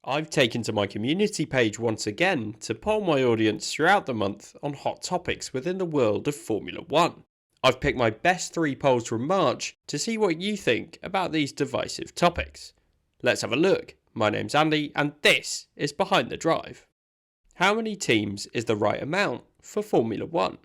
I've taken to my community page once again to poll my audience throughout the month on hot topics within the world of Formula 1. I've picked my best 3 polls from March to see what you think about these divisive topics. Let's have a look. My name's Andy and this is Behind the Drive. How many teams is the right amount for Formula 1?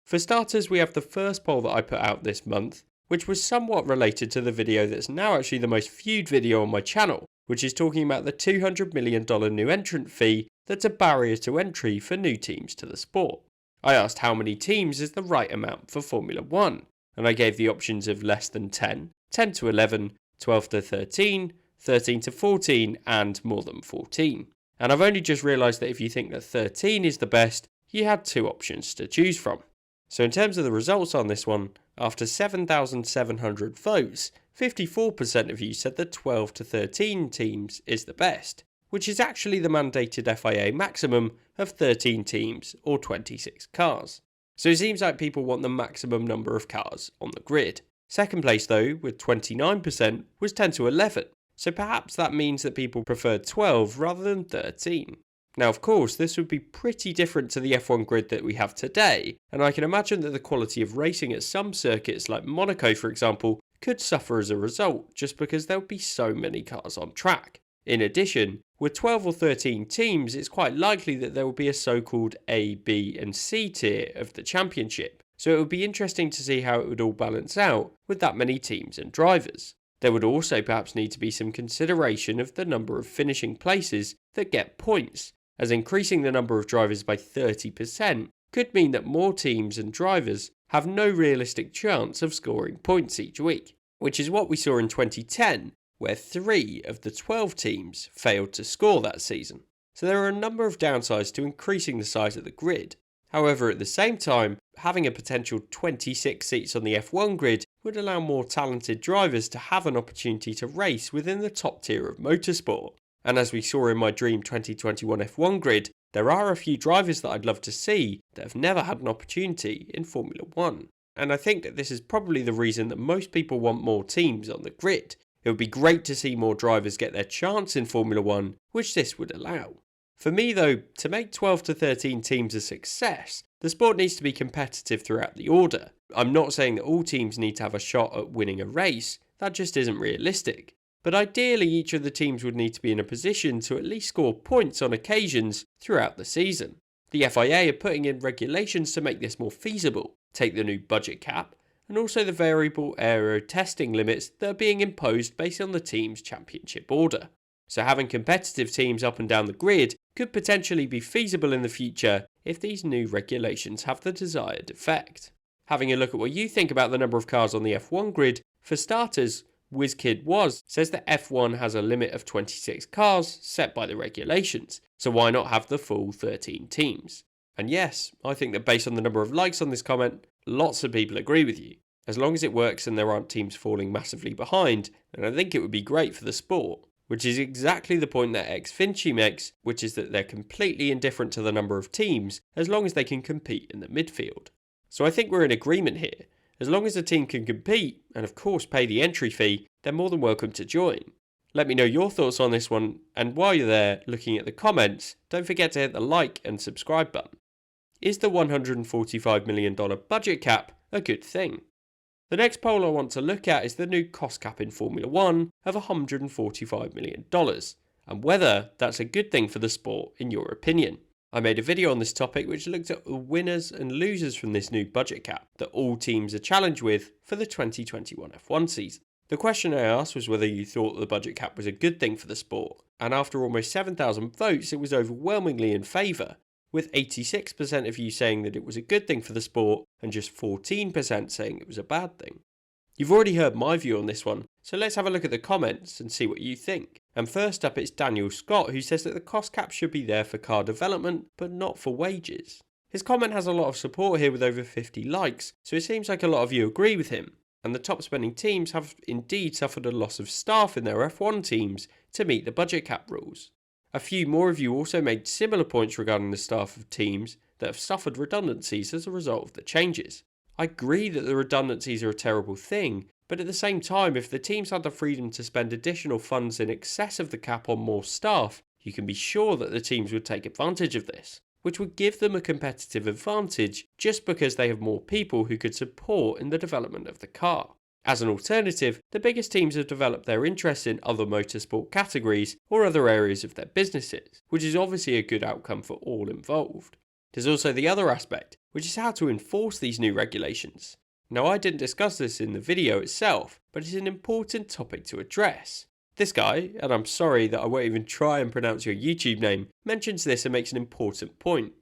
For starters, we have the first poll that I put out this month, which was somewhat related to the video that's now actually the most viewed video on my channel, which is talking about the $200 million new entrant fee that's a barrier to entry for new teams to the sport. I asked how many teams is the right amount for Formula 1, and I gave the options of less than 10, 10 to 11, 12 to 13, 13 to 14, and more than 14. And I've only just realised that if you think that 13 is the best, you had 2 options to choose from. So in terms of the results on this one, after 7,700 votes, 54% of you said that 12 to 13 teams is the best, which is actually the mandated FIA maximum of 13 teams or 26 cars. So it seems like people want the maximum number of cars on the grid. Second place though, with 29%, was 10 to 11, so perhaps that means that people prefer 12 rather than 13. Now of course this would be pretty different to the F1 grid that we have today, and I can imagine that the quality of racing at some circuits like Monaco for example could suffer as a result just because there would be so many cars on track. In addition, with 12 or 13 teams it's quite likely that there will be a so-called A, B and C tier of the championship, so it would be interesting to see how it would all balance out with that many teams and drivers. There would also perhaps need to be some consideration of the number of finishing places that get points, as increasing the number of drivers by 30% could mean that more teams and drivers have no realistic chance of scoring points each week, which is what we saw in 2010, where 3 of the 12 teams failed to score that season. So there are a number of downsides to increasing the size of the grid. However, at the same time, having a potential 26 seats on the F1 grid would allow more talented drivers to have an opportunity to race within the top tier of motorsport. And as we saw in my Dream 2021 F1 grid, there are a few drivers that I'd love to see that have never had an opportunity in Formula 1. And I think that this is probably the reason that most people want more teams on the grid. It would be great to see more drivers get their chance in Formula 1, which this would allow. For me though, to make 12 to 13 teams a success, the sport needs to be competitive throughout the order. I'm not saying that all teams need to have a shot at winning a race, that just isn't realistic. But ideally each of the teams would need to be in a position to at least score points on occasions throughout the season. The FIA are putting in regulations to make this more feasible. Take the new budget cap, and also the variable aero testing limits that are being imposed based on the team's championship order. So having competitive teams up and down the grid could potentially be feasible in the future if these new regulations have the desired effect. Having a look at what you think about the number of cars on the F1 grid, for starters, WizKidWaz says that F1 has a limit of 26 cars set by the regulations, so why not have the full 13 teams? And yes, I think that based on the number of likes on this comment, lots of people agree with you. As long as it works and there aren't teams falling massively behind, then I think it would be great for the sport. Which is exactly the point that Xfinity makes, which is that they're completely indifferent to the number of teams as long as they can compete in the midfield. So I think we're in agreement here. As long as a team can compete, and of course pay the entry fee, they're more than welcome to join. Let me know your thoughts on this one, and while you're there looking at the comments, don't forget to hit the like and subscribe button. Is the $145 million budget cap a good thing? The next poll I want to look at is the new cost cap in Formula 1 of $145 million, and whether that's a good thing for the sport in your opinion. I made a video on this topic which looked at the winners and losers from this new budget cap that all teams are challenged with for the 2021 F1 season. The question I asked was whether you thought the budget cap was a good thing for the sport, and after almost 7,000 votes it was overwhelmingly in favour, with 86% of you saying that it was a good thing for the sport and just 14% saying it was a bad thing. You've already heard my view on this one, so let's have a look at the comments and see what you think. And first up it's Daniel Scott, who says that the cost cap should be there for car development but not for wages. His comment has a lot of support here with over 50 likes, so it seems like a lot of you agree with him. And the top spending teams have indeed suffered a loss of staff in their F1 teams to meet the budget cap rules. A few more of you also made similar points regarding the staff of teams that have suffered redundancies as a result of the changes. I agree that the redundancies are a terrible thing, but at the same time, if the teams had the freedom to spend additional funds in excess of the cap on more staff, you can be sure that the teams would take advantage of this, which would give them a competitive advantage just because they have more people who could support in the development of the car. As an alternative, the biggest teams have developed their interests in other motorsport categories or other areas of their businesses, which is obviously a good outcome for all involved. There's also the other aspect, which is how to enforce these new regulations. Now, I didn't discuss this in the video itself, but it's an important topic to address. This guy, and I'm sorry that I won't even try and pronounce your YouTube name, mentions this and makes an important point.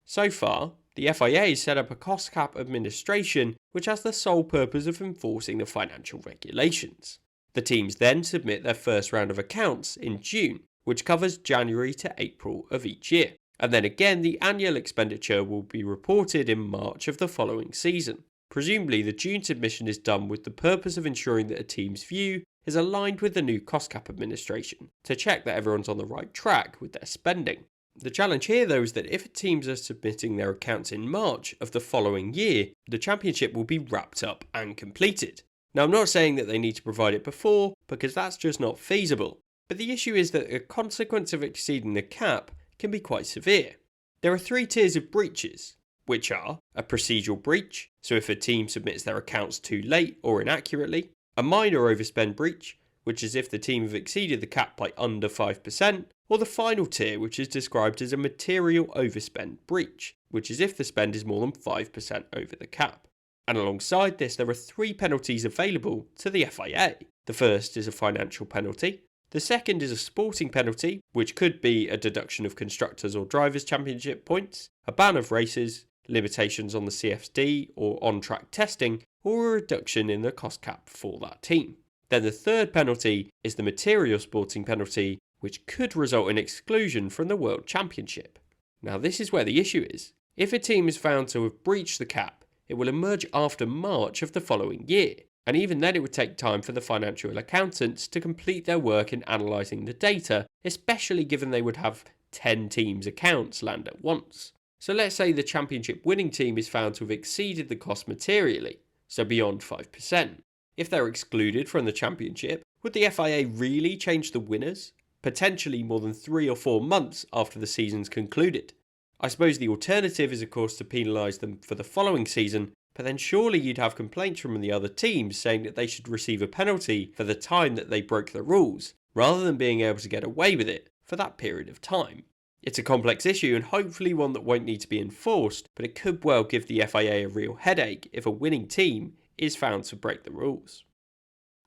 So far, the FIA set up a cost cap administration which has the sole purpose of enforcing the financial regulations. The teams then submit their first round of accounts in June, which covers January to April of each year. And then again, the annual expenditure will be reported in March of the following season. Presumably, the June submission is done with the purpose of ensuring that a team's view is aligned with the new cost cap administration, to check that everyone's on the right track with their spending. The challenge here though is that if teams are submitting their accounts in March of the following year, the championship will be wrapped up and completed. Now, I'm not saying that they need to provide it before, because that's just not feasible, but the issue is that a consequence of exceeding the cap can be quite severe. There are 3 tiers of breaches, which are a procedural breach, so if a team submits their accounts too late or inaccurately, a minor overspend breach, which is if the team have exceeded the cap by under 5%, or the final tier, which is described as a material overspend breach, which is if the spend is more than 5% over the cap. And alongside this, there are 3 penalties available to the FIA. The first is a financial penalty. The second is a sporting penalty, which could be a deduction of Constructors' or Drivers' Championship points, a ban of races, limitations on the CFD or on-track testing, or a reduction in the cost cap for that team. Then the third penalty is the material sporting penalty, which could result in exclusion from the World Championship. Now, this is where the issue is. If a team is found to have breached the cap, it will emerge after March of the following year, and even then it would take time for the financial accountants to complete their work in analysing the data, especially given they would have 10 teams' accounts land at once. So let's say the championship winning team is found to have exceeded the cost materially, so beyond 5%. If they're excluded from the championship, would the FIA really change the winners? Potentially more than 3 or 4 months after the season's concluded. I suppose the alternative is of course to penalise them for the following season, but then surely you'd have complaints from the other teams saying that they should receive a penalty for the time that they broke the rules, rather than being able to get away with it for that period of time. It's a complex issue and hopefully one that won't need to be enforced, but it could well give the FIA a real headache if a winning team is found to break the rules.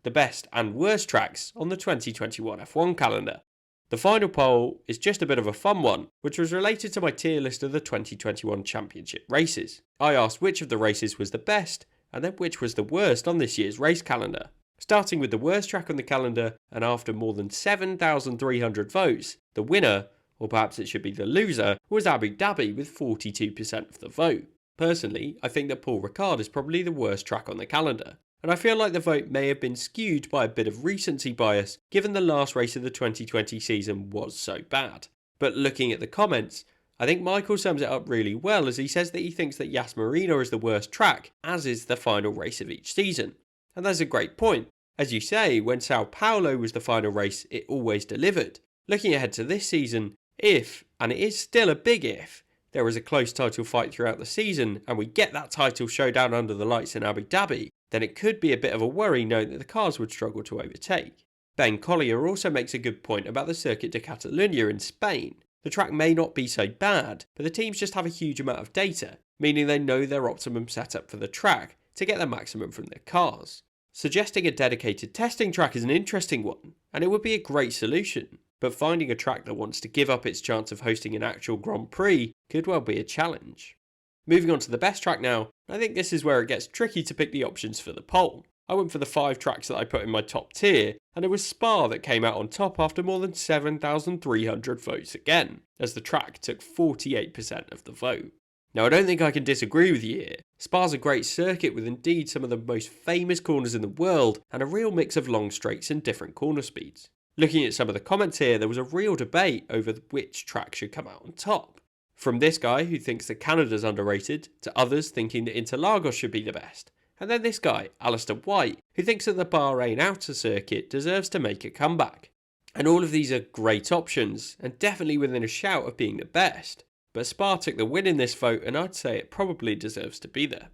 The best and worst tracks on the 2021 F1 calendar. The final poll is just a bit of a fun one, which was related to my tier list of the 2021 championship races. I asked which of the races was the best, and then which was the worst on this year's race calendar. Starting with the worst track on the calendar, and after more than 7,300 votes, the winner, or perhaps it should be the loser, was Abu Dhabi with 42% of the vote. Personally, I think that Paul Ricard is probably the worst track on the calendar, and I feel like the vote may have been skewed by a bit of recency bias given the last race of the 2020 season was so bad. But looking at the comments, I think Michael sums it up really well as he says that he thinks that Yas Marina is the worst track, as is the final race of each season. And that's a great point. As you say, when Sao Paulo was the final race, it always delivered. Looking ahead to this season, if, and it is still a big if, there is a close title fight throughout the season and we get that title showdown under the lights in Abu Dhabi, then it could be a bit of a worry knowing that the cars would struggle to overtake. Ben Collier also makes a good point about the Circuit de Catalunya in Spain. The track may not be so bad, but the teams just have a huge amount of data, meaning they know their optimum setup for the track to get the maximum from their cars. Suggesting a dedicated testing track is an interesting one, and it would be a great solution, but finding a track that wants to give up its chance of hosting an actual Grand Prix could well be a challenge. Moving on to the best track now, I think this is where it gets tricky to pick the options for the poll. I went for the 5 tracks that I put in my top tier, and it was Spa that came out on top after more than 7,300 votes again, as the track took 48% of the vote. Now, I don't think I can disagree with you here. Spa's a great circuit with indeed some of the most famous corners in the world and a real mix of long straights and different corner speeds. Looking at some of the comments here, there was a real debate over which track should come out on top. From this guy who thinks that Canada's underrated, to others thinking that Interlagos should be the best. And then this guy, Alistair White, who thinks that the Bahrain outer circuit deserves to make a comeback. And all of these are great options, and definitely within a shout of being the best. But Spa took the win in this vote, and I'd say it probably deserves to be there.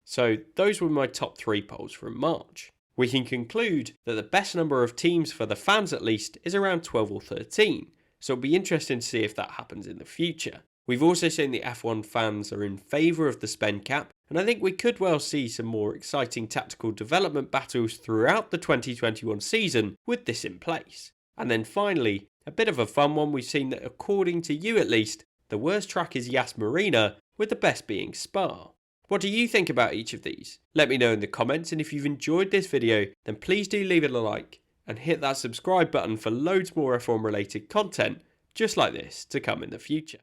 So those were my top 3 polls from March. We can conclude that the best number of teams for the fans at least is around 12 or 13, so it'll be interesting to see if that happens in the future. We've also seen the F1 fans are in favour of the spend cap, and I think we could well see some more exciting tactical development battles throughout the 2021 season with this in place. And then finally, a bit of a fun one, we've seen that according to you at least, the worst track is Yas Marina, with the best being Spa. What do you think about each of these? Let me know in the comments, and if you've enjoyed this video, then please do leave it a like, and hit that subscribe button for loads more F1 related content, just like this, to come in the future.